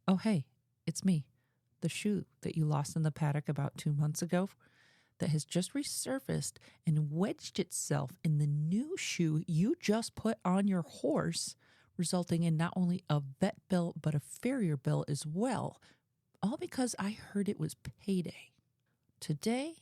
Oh, hey, it's me. The shoe that you lost in the paddock about 2 months ago that has just resurfaced and wedged itself in the new shoe you just put on your horse, resulting in not only a vet bill, but a farrier bill as well. All because I heard it was payday. Today,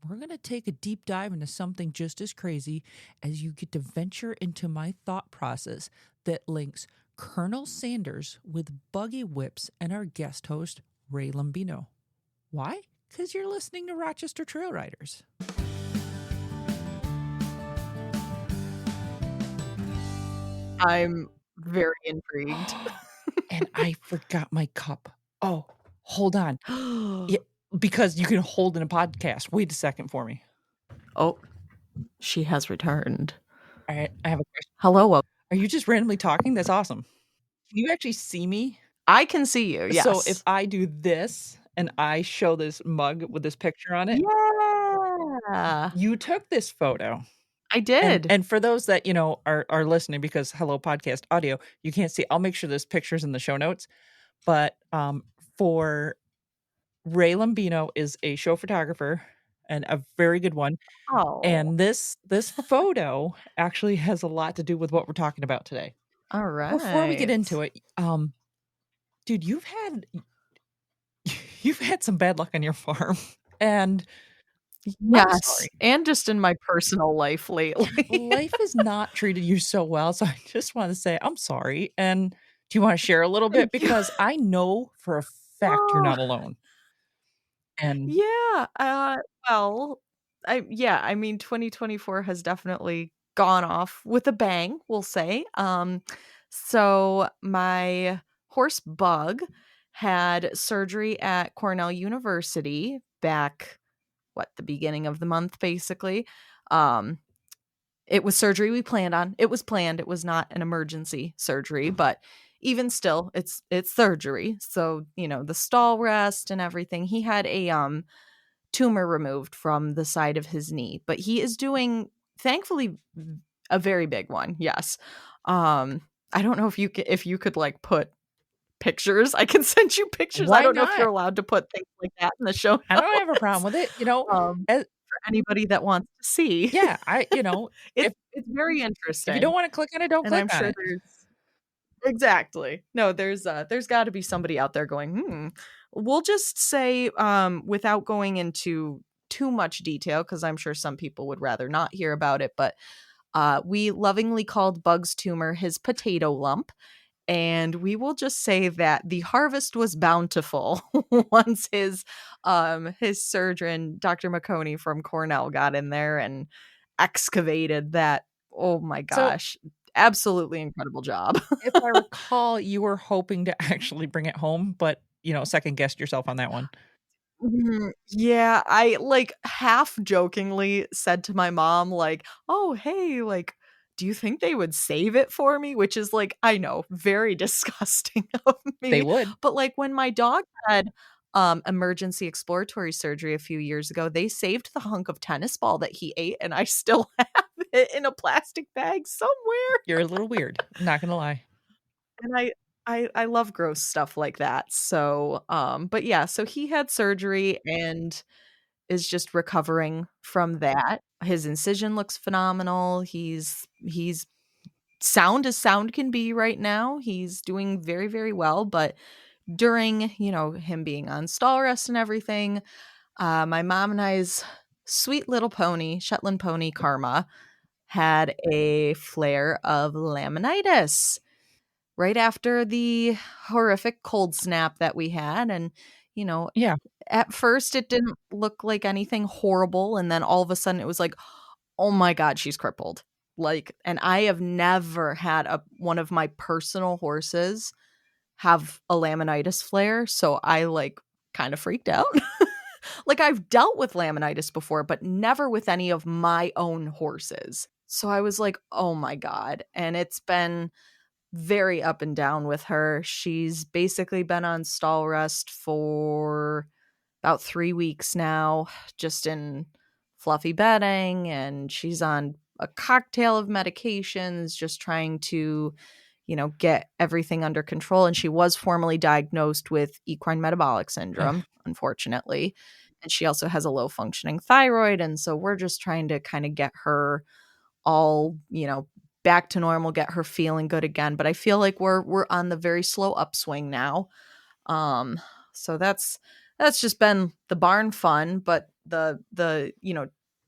we're going to take a deep dive into something just as crazy as you get to venture into my thought process that links Colonel Sanders with buggy whips and our guest host, Rae Lombino. Why? Because you're listening to Rochester Trail Riders. I'm very intrigued. And I forgot my cup. Oh, hold on. Yeah, because you can hold in a podcast. Wait a second for me. Oh, she has returned. All right, I have a question. Hello. Are you just randomly talking? That's awesome. Can you actually see me? I can see you. Yes. So if I do this and I show this mug with this picture on it, Yeah, you took this photo. I did. And for those that, are listening, because hello podcast audio, you can't see. I'll make sure this picture's in the show notes. But for Rae Lombino is a show photographer and a very good one. Oh, And this photo actually has a lot to do with what we're talking about today. all right. Before we get into it, dude, you've had some bad luck on your farm. And Yes, and just in my personal life lately. life has not treated you so well. So I just want to say I'm sorry. And do you want to share a little bit? Thank you. Because I know for a fact you're Oh, not alone. And yeah. Well, I mean, 2024 has definitely gone off with a bang, we'll say. So my horse Bug had surgery at Cornell University back the beginning of the month, basically. It was surgery we planned on. It was planned. It was not an emergency surgery, but even still, it's surgery. So, the stall rest and everything. He had a tumor removed from the side of his knee, but he is doing, thankfully, a very big one. Yes. I don't know if you could like put pictures. I can send you pictures. why I don't know if not? you're allowed to put things like that in the show notes. I don't have a problem with it. For anybody that wants to see. Yeah, It's very if interesting. you don't want to click on it, don't And click I'm on sure it. there's exactly. No, there's got to be somebody out there going, We'll just say, without going into too much detail, because I'm sure some people would rather not hear about it, but we lovingly called Bug's tumor his potato lump. And we will just say that the harvest was bountiful once his surgeon, Dr. McConey from Cornell, got in there and excavated that. Oh my So gosh. Absolutely incredible job. if I recall, you were hoping to actually bring it home, but second guessed yourself on that one. Yeah, I like half jokingly said to my mom, like, oh, hey, like, do you think they would save it for me? Which is like, I know, very disgusting of They me. would. But like when my dog had emergency exploratory surgery a few years ago, they saved the hunk of tennis ball that he ate, and I still have it in a plastic bag somewhere. You're a little weird. I'm not gonna lie. And I love gross stuff like that. So, but yeah, so he had surgery and is just recovering from that. His incision looks phenomenal. He's sound as sound can be right now. He's doing very, very well. But during, him being on stall rest and everything, my mom and I's sweet little pony, Shetland pony Karma, had a flare of laminitis right after the horrific cold snap that we had. And, Yeah. at first it didn't look like anything horrible. And then all of a sudden it was like, oh my God, she's crippled. Like, and I have never had one of my personal horses have a laminitis flare. So I like kind of freaked out. Like I've dealt with laminitis before, but never with any of my own horses. So I was like, oh my God. And it's been very up and down with her. She's basically been on stall rest for about 3 weeks now, just in fluffy bedding, and she's on a cocktail of medications, just trying to get everything under control. And she was formally diagnosed with equine metabolic syndrome, unfortunately. And she also has a low functioning thyroid. And so we're just trying to kind of get her all, back to normal, get her feeling good again. But I feel like we're on the very slow upswing now. So that's just been the barn fun, but the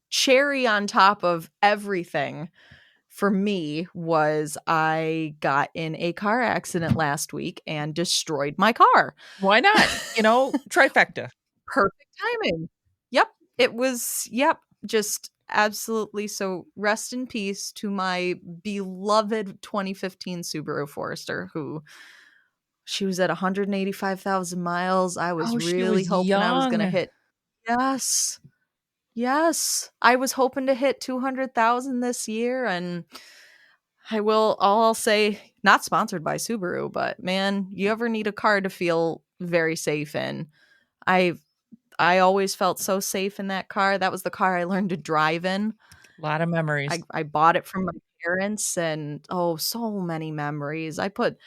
cherry on top of everything for me was I got in a car accident last week and destroyed my car. Why not? Trifecta. Perfect timing. Yep. It was, just absolutely. So rest in peace to my beloved 2015 Subaru Forester, who she was at 185,000 miles. I was Oh, she really was hoping I was going to young. hit. Yes. Yes. I was hoping to hit 200,000 this year, and I'll say, not sponsored by Subaru, but man, you ever need a car to feel very safe in. I always felt so safe in that car. That was the car I learned to drive in. A lot of memories. I bought it from my parents, and so many memories. I put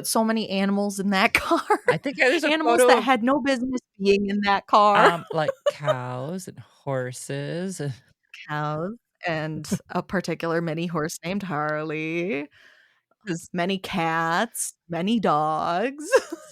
so many animals in that car. I think there's a Animals photo that of had no business being in that car. like cows and horses. Cows and a particular mini horse named Harley. Many cats, many dogs.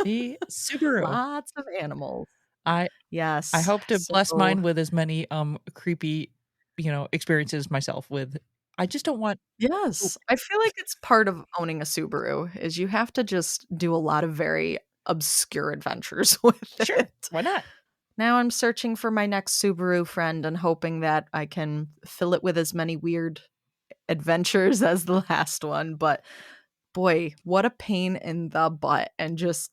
See, Subaru. Lots of animals. I Yes. hope to bless So mine with as many creepy, experiences myself with. I just don't want yes, I feel like it's part of owning a Subaru is you have to just do a lot of very obscure adventures with Sure, it. why not? Now I'm searching for my next Subaru friend and hoping that I can fill it with as many weird adventures as the last one, but boy, what a pain in the butt. And just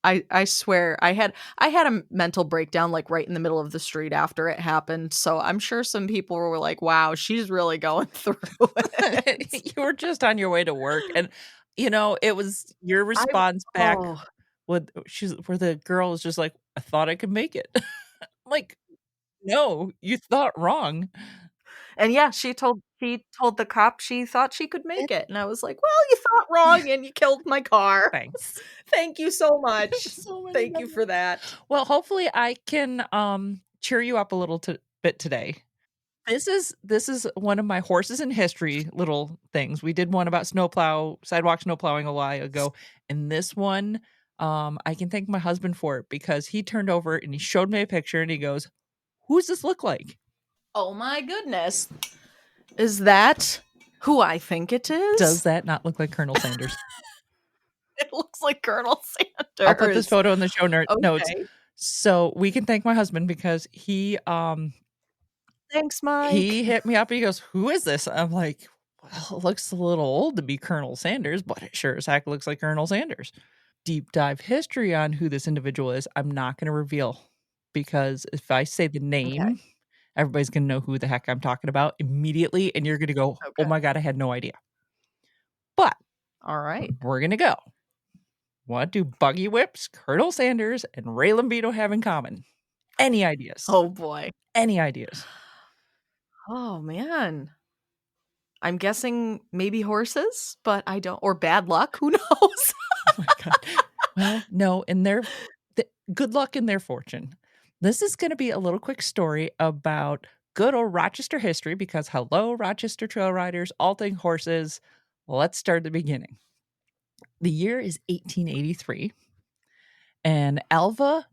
I swear I had a mental breakdown like right in the middle of the street after it happened. So I'm sure some people were like, "Wow, she's really going through it." You were just on your way to work, and it was your I response back oh, where the girl is just like, "I thought I could make it." Like, no, you thought wrong. and yeah, she told the cop she thought she could make it. And I was like, "Well, you thought wrong and you killed my car." Thanks. Thank you so much. So many Thank you memories. for that. Well, hopefully I can cheer you up a little bit today. This is one of my horses in history little things. We did one about sidewalk snow plowing a while ago, and this one, I can thank my husband for it because he turned over and he showed me a picture and he goes, "Who's this look like?" Oh my goodness. Is that who I think it is? Does that not look like Colonel Sanders? It looks like Colonel Sanders. I'll put this photo in the show notes. Okay. So we can thank my husband because he Thanks, Mike. he hit me up. He goes, "Who is this?" I'm like, "Well, it looks a little old to be Colonel Sanders, but it sure as heck looks like Colonel Sanders." Deep dive history on who this individual is, I'm not going to reveal because if I say the name, everybody's going to know who the heck I'm talking about immediately, and you're going to go, "Oh Okay. my God, I had no idea." But All right. we're going to go. What do buggy whips, Colonel Sanders, and Rae Lombino have in common? Any ideas? Oh boy. Any ideas? Oh man. I'm guessing maybe horses, but I don't, or bad luck. Who knows? Oh my God. Well, no, and good luck in their fortune. This is going to be a little quick story about good old Rochester history because hello, Rochester Trail Riders, all things horses. Let's start at the beginning. The year is 1883, and Alva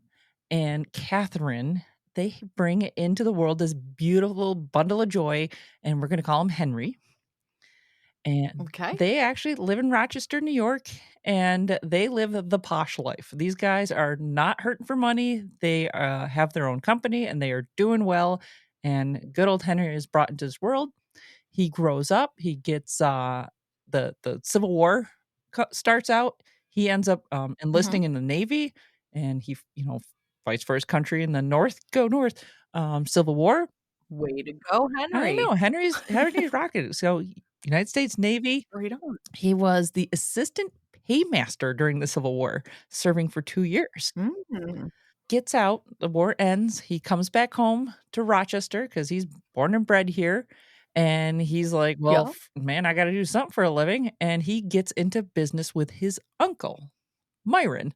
and Catherine, they bring into the world this beautiful bundle of joy, and we're going to call him Henry. And Okay. they actually live in Rochester, New York, and they live the posh life. These guys are not hurting for money. They have their own company and they are doing well. And good old Henry is brought into this world. He grows up. He gets the Civil War starts out. He ends up enlisting in the Navy, and he fights for his country in the North. Go North! Civil War. Way to go, I Henry. know Henry's rocking it. So United States Navy. Right on. He was the assistant paymaster during the Civil War, serving for 2 years. Mm. Gets out, the war ends. He comes back home to Rochester because he's born and bred here. And he's like, well, Yeah. man, I got to do something for a living. And he gets into business with his uncle, Myron,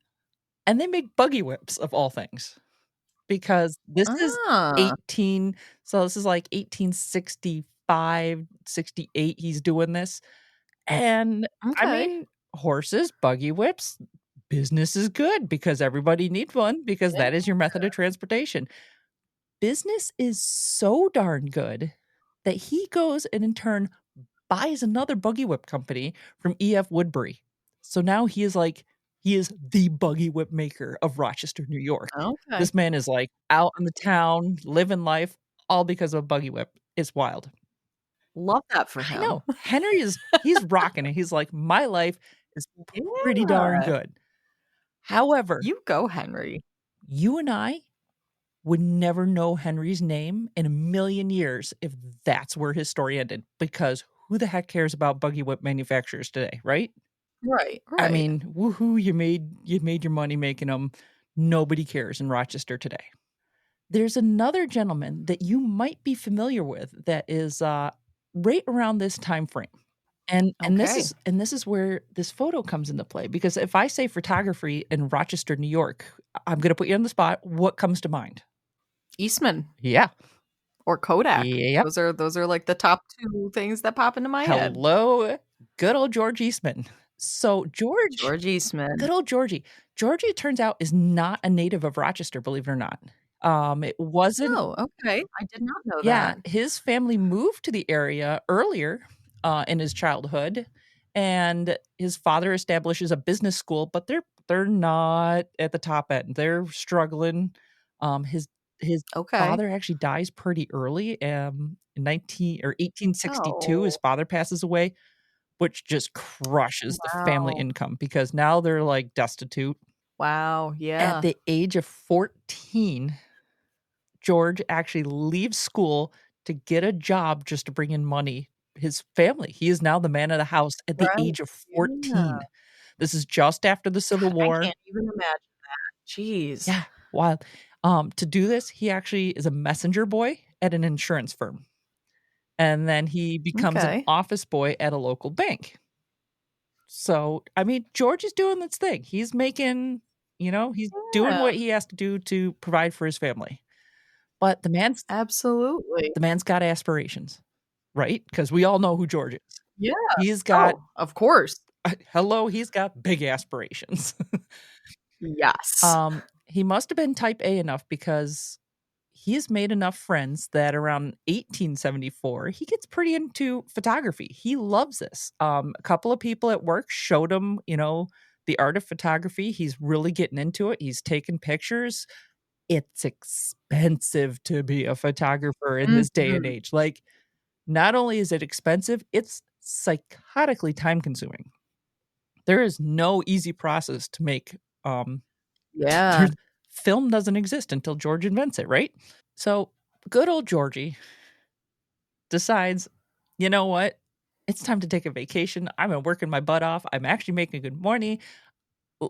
and they make buggy whips of all things because this is Ah, 18. So this is like 1865, 68. He's doing this. And I okay. mean, horses, buggy whips, business is good because everybody needs one because Yeah. that is your method of transportation. Business is so darn good that he goes and in turn buys another buggy whip company from E.F. Woodbury. So now he is the buggy whip maker of Rochester, New York. Okay. This man is, like, out in the town, living life, all because of a buggy whip. It's wild. Love that for I him. know. Henry is he's rocking it. He's like, "My life is pretty darn Yeah. good." However, You go, Henry. you and I would never know Henry's name in a million years if that's where his story ended, because who the heck cares about buggy whip manufacturers today, right? Right, I right. mean, woohoo, you made your money making them. Nobody cares in Rochester today. There's another gentleman that you might be familiar with that is, right around this time frame. And Okay. this is where this photo comes into play, because if I say photography in Rochester, New York, I'm gonna put you on the spot. What comes to mind? Eastman Yeah. or Kodak. Yep. Those are, like, the top 2 things that pop into my head. Hello, good old George Eastman. So George George Eastman. good old Georgie. Georgie, it turns out, is not a native of Rochester, believe it or not. It wasn't Oh, okay. I did not know Yeah, that. his family moved to the area earlier, in his childhood, and his father establishes a business school, but they're not at the top end. They're struggling. His Okay. father actually dies pretty early, in 19 or 1862, his Oh, father passes away, which just crushes the family wow. income because now they're, like, destitute. Wow, At yeah. the age of 14, George actually leaves school to get a job just to bring in money. His family. He is now the man of the house at the Right. age of Yeah. 14. This is just after the Civil God, I War. can't even imagine. Jeez. Yeah, wild. To do this, he actually is a messenger boy at an insurance firm, and then he becomes an Okay. office boy at a local bank. So, I mean, George is doing this thing. He's making, he's doing Yeah, what he has to do to provide for his family. But absolutely. the man's got aspirations, right? Because we all know who George is. Yeah. He's got Oh, of course. hello, he's got big aspirations. Yes. He must have been type A enough because he has made enough friends that around 1874, he gets pretty into photography. He loves this. A couple of people at work showed him, the art of photography. He's really getting into it. He's taking pictures. It's expensive to be a photographer in this day and Mhm. age. Like, not only is it expensive, it's psychotically time consuming. There is no easy process to make, Yeah. there's film doesn't exist until George invents it, right? So, good old Georgie decides, "You know what? It's time to take a vacation. I've been working my butt off. I'm actually making good money.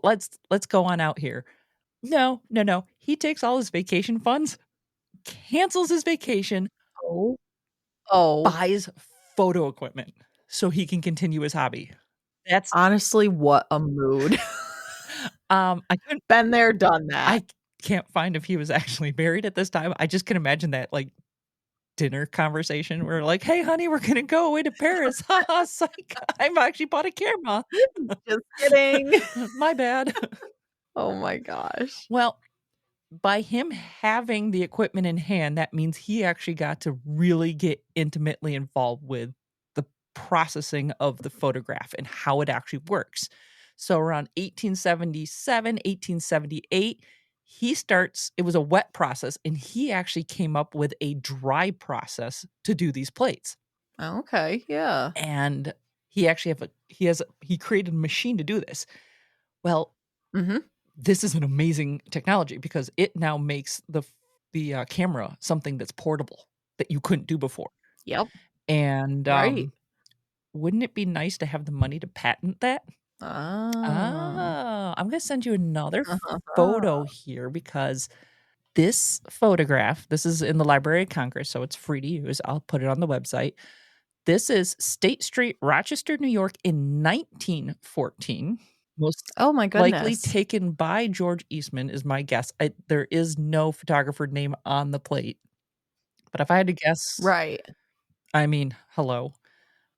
Let's go on out here." No, no, no. He takes all his vacation funds, cancels his vacation, Oh. Oh. buys photo equipment so he can continue his hobby. That's Honestly, what a mood. I couldn't Been there, done that. I can't find if he was actually married at this time. I just can imagine that, like, dinner conversation where like, "Hey, honey, we're gonna go away to Paris. Ha ha, psych. I've actually bought a camera. Just kidding. My bad." Oh my gosh. Well, by him having the equipment in hand, that means he actually got to really get intimately involved with the processing of the photograph and how it actually works. So around 1877, 1878, he starts it was a wet process, and he actually came up with a dry process to do these plates. Okay, yeah. And he actually he created a machine to do this. Well, Mhm. this is an amazing technology because it now makes the camera something that's portable that you couldn't do before. Yep. And, Right. wouldn't it be nice to have the money to patent that? Ah. Ah, I'm gonna send you another Uh-huh. photo here because This photograph, this is in the Library of Congress, so it's free to use. I'll put it on the website. This is State Street, Rochester, New York in 1914. Most Oh my likely goodness. taken by George Eastman is my guess. There is no photographer name on the plate. But if I had to guess, Right. I mean, hello.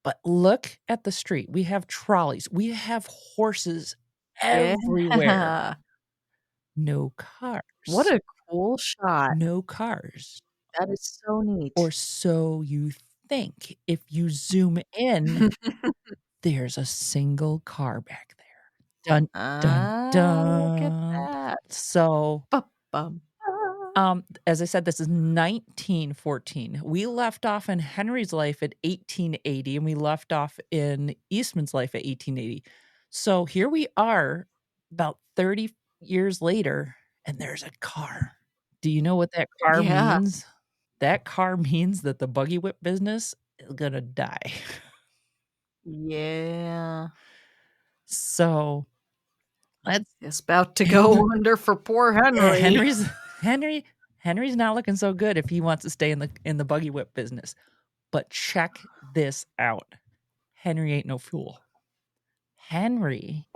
But look at the street. We have trolleys. We have horses everywhere. Yeah. No What cars. a cool shot. No cars. That is so neat. Or so you think. If you zoom in, there's a single car back there. Dun, dun, Look at dun. that. So, Ba-bum. as I said, this is 1914. We left off in Henry's life at 1880, and we left off in Eastman's life at 1880. So here we are about 30 years later, and there's a car. Do you know what that car Yeah. means? That car means that the buggy whip business is gonna die. Yeah. So let's It's about to go under for poor Henry. Henry's not looking so good if he wants to stay in the buggy whip business. But check this out. Henry ain't no fool. Henry,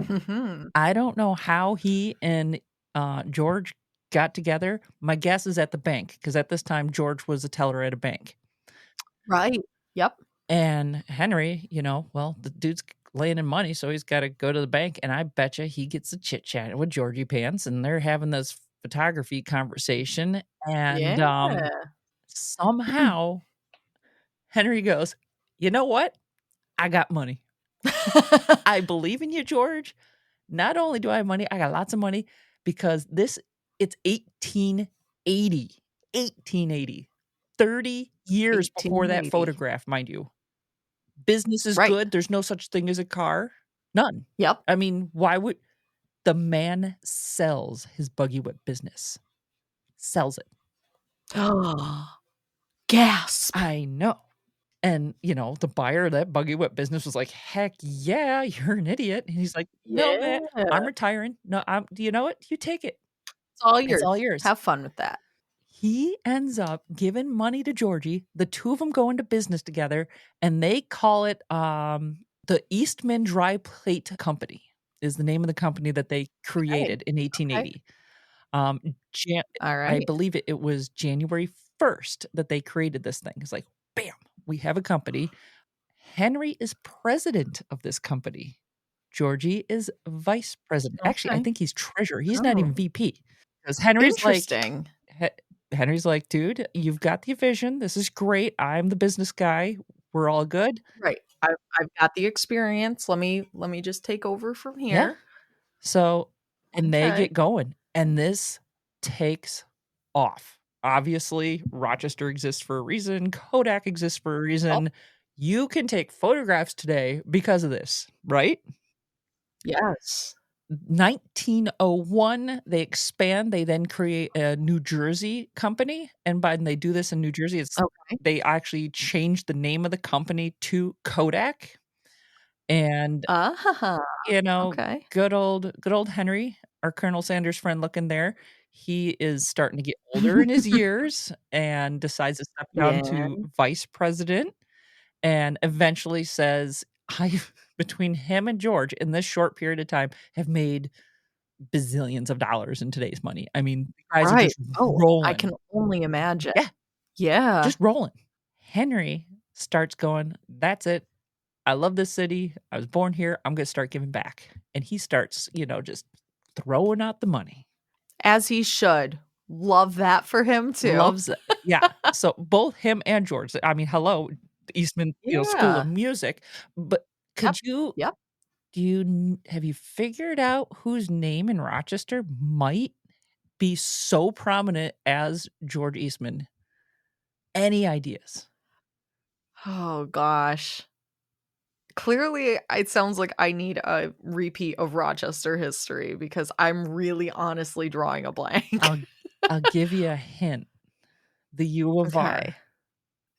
I don't know how he and George got together. My guess is at the bank, because at this time George was a teller at a bank. Right. Yep. And Henry, well, the dude's laying in money, so he's got to go to the bank. And I betcha he gets a chit chat with Georgie Pants, and they're having this photography conversation. And Yeah. somehow Henry goes, "You know what? I got money. I believe in you, George. Not only do I have money, I got lots of money, because it's 1880. 1880. 30 years before that 1880. photograph, mind you. Business is Right. good. There's no such thing as a car. None. Yep. I mean, why would the man sells his buggy whip business? Sells it. Gasp. I know. And, the buyer of that buggy whip business was like, "Heck yeah, you're an idiot." And he's like, "No, man, I'm retiring. No, do you know what? You take it. It's all yours. It's all yours." Have fun with that. He ends up giving money to Georgie. The two of them go into business together, and they call it the Eastman Dry Plate Company is the name of the company that they created in 1880. All I right. believe it was January 1st that they created this thing. It's like, bam, we have a company. Henry is president of this company. Georgie is vice president. Actually, I Okay. think he's treasurer. He's not even VP. Because Interesting. Henry's like, "Dude, you've got the vision. This is great. I'm the business guy. We're all good." Right. I've got the experience. Let me just take over from Yeah. here. So, and they Okay. get going, and this takes off. Obviously, Rochester exists for a reason. Kodak exists for a reason. You can take photographs today because of this, right? Yes. 1901, they expand. They then create a New Jersey company. And when they do this in New Jersey, they actually change the name of the company to Kodak. And, okay. good old Henry, our Colonel Sanders friend looking there, he is starting to get older in his years and decides to step down to vice president, and eventually says, between him and George in this short period of time have made bazillions of dollars in today's money. I mean, the guys are just rolling. I can only imagine. Yeah. Yeah. Just rolling. Henry starts going, "That's it. I love this city. I was born here. I'm going to start giving back." And he starts, just throwing out the money. As he should. Love that for him too. Loves it. Yeah. So both him and George, I mean, hello, Eastman, School of Music. But could you, have you figured out whose name in Rochester might be so prominent as George Eastman? Any ideas? Oh gosh. Clearly, it sounds like I need a repeat of Rochester history, because I'm really honestly drawing a blank. I'll give you a hint. The U of R.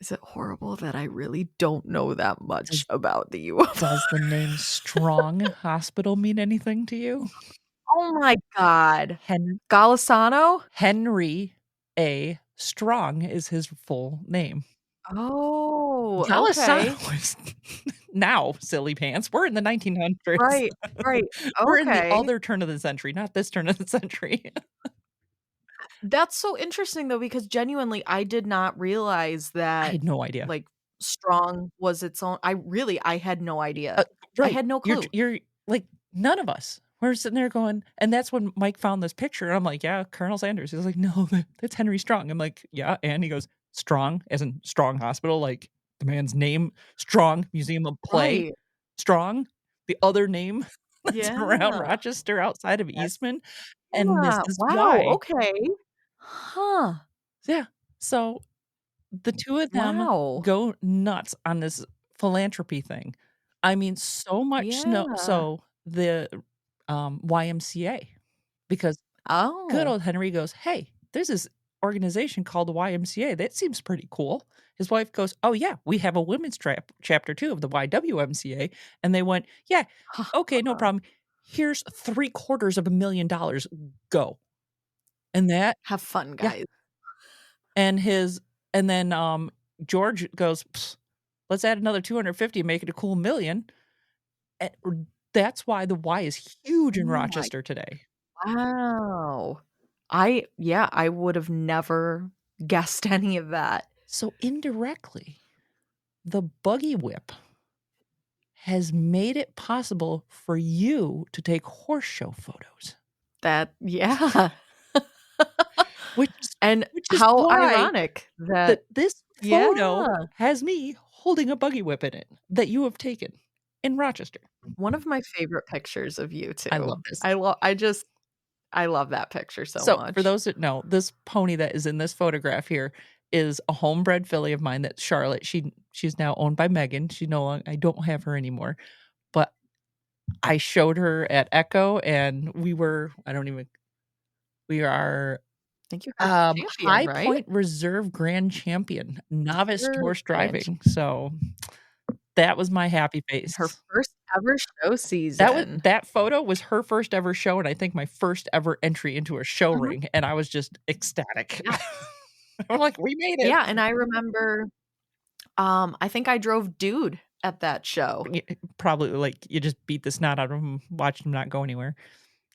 Is it horrible that I really don't know that much about the U of R? Does the name Strong Hospital mean anything to you? Oh my God. Golisano? Henry A. Strong is his full name. Oh, okay. Golisano is now silly pants. We're in the 1900s. Right, right. We're in the Okay. other turn of the century, not this turn of the century. That's so interesting though, because genuinely I did not realize I that, had no idea. like, strong was its own I had no Uh, idea. I right. had no clue. You're like, none of us. We're sitting there going, and that's when Mike found this picture. And I'm like, yeah, Colonel Sanders. He's like, no, that's Henry Strong. I'm like, yeah. And he goes, Strong, as in Strong Hospital, like the man's name, Strong Museum of Play, Right. Strong, the other name that's around Yeah. Rochester outside of That's Eastman. And this yeah. is Wow, why. okay. Huh. Yeah. So the two of them Wow. go nuts on this philanthropy thing. I mean, so much Yeah. so the, YMCA, because good Oh. old Henry goes, "Hey, there's this organization called the YMCA, that seems pretty cool." His wife goes, "Oh, yeah, we have a women's chapter too of the YWMCA," and they went, "Yeah, okay, no problem. Here's $750,000, go." And that Have fun, yeah. guys. And his and then, George goes, "Psst, let's add another 250 and make it a cool million." And that's why the Y is huge in Oh my Rochester today. wow. I would have never guessed any of that. So indirectly, the buggy whip has made it possible for you to take horse show photos, That yeah. which is And which is how why ironic that that this yeah. photo has me holding a buggy whip in it that you have taken in Rochester. One of my favorite pictures of you I too. love this. I love that picture so So, for much. those that know, this pony that is in this photograph here is a homebred filly of mine that's Charlotte. She's now owned by Megan. She no longer I don't have her anymore, but I showed her at Echo, and we are, I think you are champion, High right? Point Reserve Grand Champion, novice Reserve horse Grand driving, so that was my happy face. her first ever show season. That photo was her first ever show, and I think my first ever entry into a show Mhm. ring, and I was just ecstatic. Yeah. I'm like, "We made it." Yeah, and I remember, I think I drove Dude at that show. Probably, like, you just beat the snot out of him, watched him not go anywhere.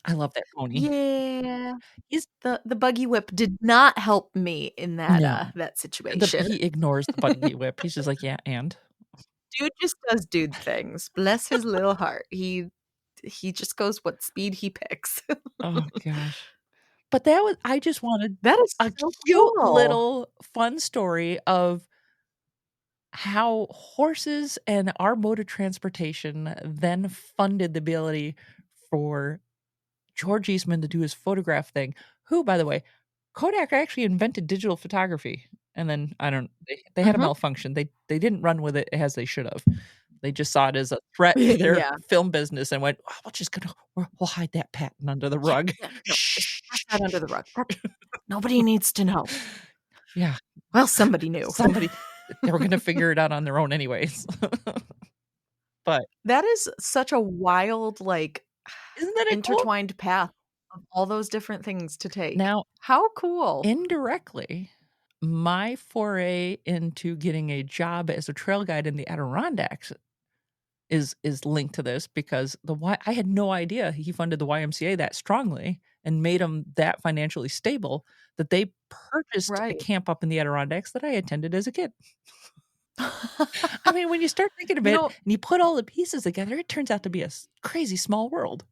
I love that pony. Yeah. He's The buggy whip did not help me in no, that situation. he ignores the buggy whip. He's just like, "Yeah, and?" Dude just does dude things. Bless his little heart. He just goes what speed he picks. Oh gosh. But that was I just wanted That is a so cute cool. little fun story of how horses and our mode of transportation then funded the ability for George Eastman to do his photograph thing, who, by the way, Kodak actually invented digital photography, and then I don't they had a Mhm. malfunction. They didn't run with it as they should have. They just saw it as a threat to their Yeah. film business and went, "Oh, we'll hide that patent under the Yeah, rug." yeah, no, just Shh. brush that under the rug. That nobody needs to know. Yeah, Well, somebody knew. somebody they were gonna figure it out on their own anyways. But That is such a wild, like, isn't that cool? intertwined path of all those different things to take. Now, How cool. indirectly, my foray into getting a job as a trail guide in the Adirondacks is linked to this because I had no idea he funded the YMCA that strongly and made them that financially stable that they purchased a Right. camp up in the Adirondacks that I attended as a kid. I mean, when you start thinking of You it know, and you put all the pieces together, it turns out to be a crazy small world.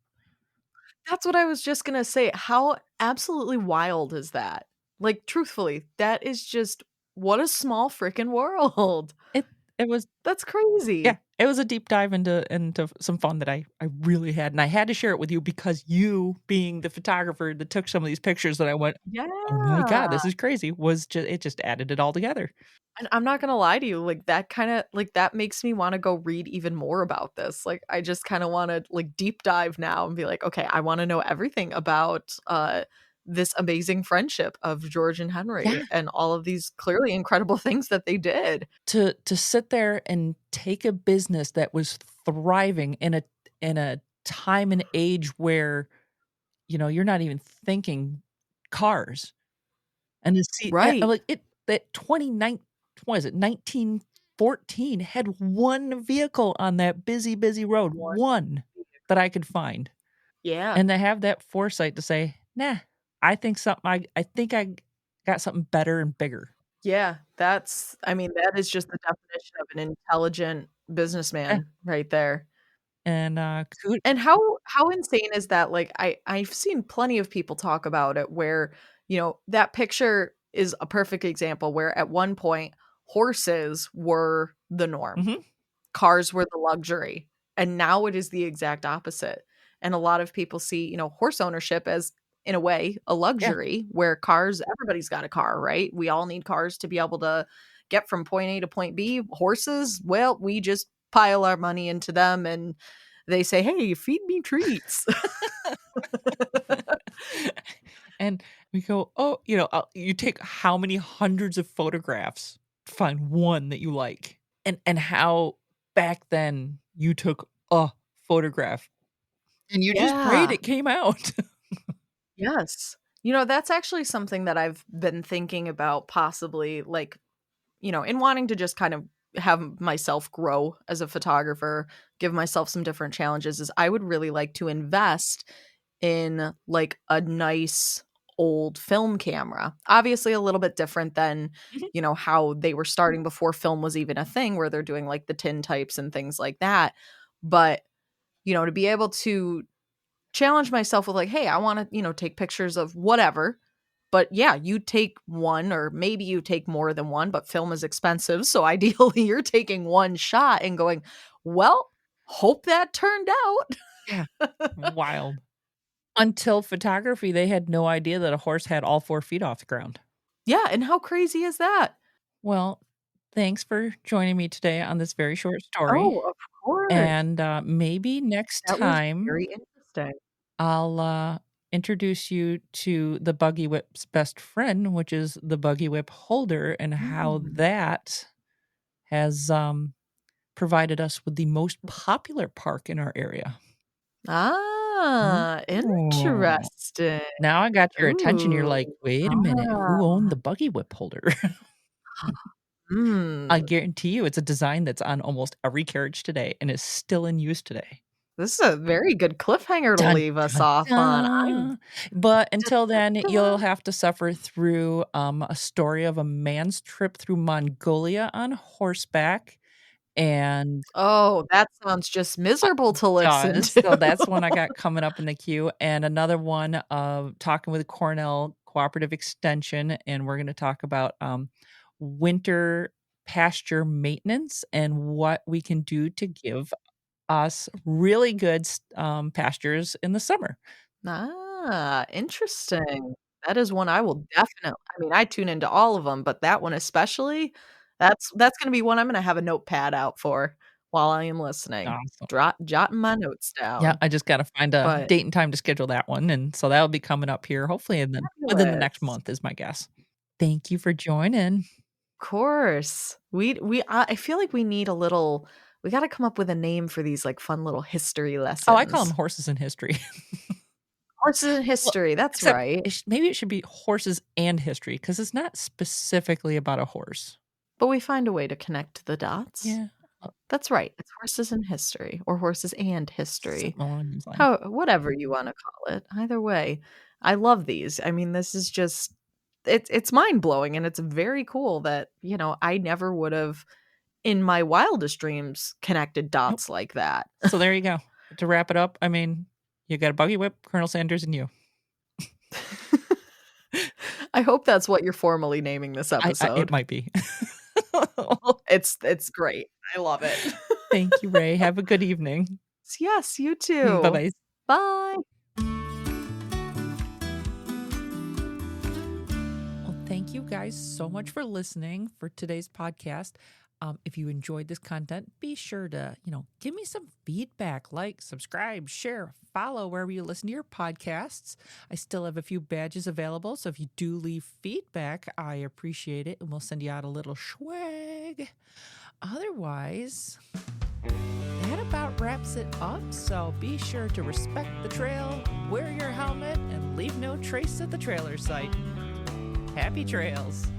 that's what I was just gonna say. How absolutely wild is that? Like, truthfully, that is just what a small freaking world. It it was That's Yeah, crazy. it was a deep dive into some fun that I really had, and I had to share it with you because you being the photographer that took some of these pictures that I went, "Oh my god, Yeah. this is crazy," it just added it all together. And I'm not gonna lie to you, like, that kinda like, that makes me wanna go read even more about this. Like, I just kinda wanna, like, deep dive now and be like, "Okay, I wanna know everything about, this amazing friendship of George and Yeah, Henry and all of these clearly incredible things that they did." to sit there and take a business that was thriving in a time and age where, you're not even thinking cars, And to see Right. like, that 29 what is it, 1914 had one vehicle on that busy, busy road, One one that I could find. Yeah. And to have that foresight to say, "Nah, I think I got something better and bigger." Yeah, I mean, that is just the definition of an intelligent Yeah, businessman right there. and, kudo And how insane is that? Like, I've seen plenty of people talk about it where, that picture is a perfect example where at one point, horses were the norm. Mhm, Cars were the luxury, and now it is the exact opposite. And a lot of people see, horse ownership as, in a way, a yeah, luxury where cars everybody's got a car, right? We all need cars to be able to get from point A to point B. Horses, well, we just pile our money into them and they say, "Hey, feed me treats." and we go, "Oh," you take how many hundreds of photographs to find one that you like, and how back then you took a photograph and you just prayed Yeah. it came out. Yes. That's actually something that I've been thinking about possibly, like, in wanting to just kind of have myself grow as a photographer, give myself some different challenges, is I would really like to invest in like a nice old film camera. Obviously a little bit different than, Mhm, how they were starting before film was even a thing where they're doing like the tin types and things like that. But, to be able to challenge myself with like, hey, I want to, take pictures of whatever. But yeah, you take one or maybe you take more than one, but film is expensive. So ideally you're taking one shot and going, well, hope that turned yeah, out. wild. Until photography, they had no idea that a horse had all 4 feet off the ground. Yeah, and how crazy is that? Well, thanks for joining me today on this very short story, Oh, of course. and, maybe next That was time very interesting. I'll, introduce you to the buggy whip's best friend, which is the buggy whip holder, and how Mm. that has, provided us with the most popular park in our area. Ah, Ooh. interesting. Now I got your attention, you're Ooh. like, "Wait a minute, who Ah. owned the buggy whip holder?" I Mm. guarantee you it's a design that's on almost every carriage today and is still in use today. This is a very good cliffhanger to Dun, leave us dun, off on. I'm dun. But until then, you'll dun. have to suffer through, a story of a man's trip through Mongolia on horseback, and Oh, that sounds just uh, miserable to listen does. So to. that's one I got coming up in the queue, and another one of talking with Cornell Cooperative Extension, and we're gonna talk about, winter pasture maintenance and what we can do to give us really good pastures in the summer. Ah, interesting. That is one I will I tune into all of them, but that one especially, that's gonna be one I'm gonna have a notepad out for while I am listening. Awesome. Jotting my notes Yeah, down. I just gotta find a But date and time to schedule that one, and so that'll be coming up here hopefully within the next fabulous. month is my guess. Thank you for joining. Course. I feel like we gotta come up with a name for these, like, fun little history Oh, I call them lessons. horses in history. Horses in Well, history, that's except right. maybe it should be horses and history because it's not specifically about a horse. But we find a way to connect the dots. Yeah, uh, That's right, it's horses in history or horses and history. something along those lines. How whatever you wanna call it, either way. I love these. I mean, this is just it's mind-blowing, and it's very cool that, I never would've, in my wildest dreams, connected Nope. dots like that. So there you go. To wrap it up, I mean, you got a buggy whip, Colonel Sanders, and you. I hope that's what you're formally naming this I it episode. might be. It's great. I love it. Thank you, Ray. Have a good evening. Yes, you too. Bye-bye. Bye. Well, thank you guys so much for listening for today's podcast. If you enjoyed this content, be sure to, give me some feedback, like, subscribe, share, follow wherever you listen to your podcasts. I still have a few badges available, so if you do leave feedback, I appreciate it, and we'll send you out a little swag. Otherwise, that about wraps it up, so be sure to respect the trail, wear your helmet, and leave no trace at the trailer site. Happy trails.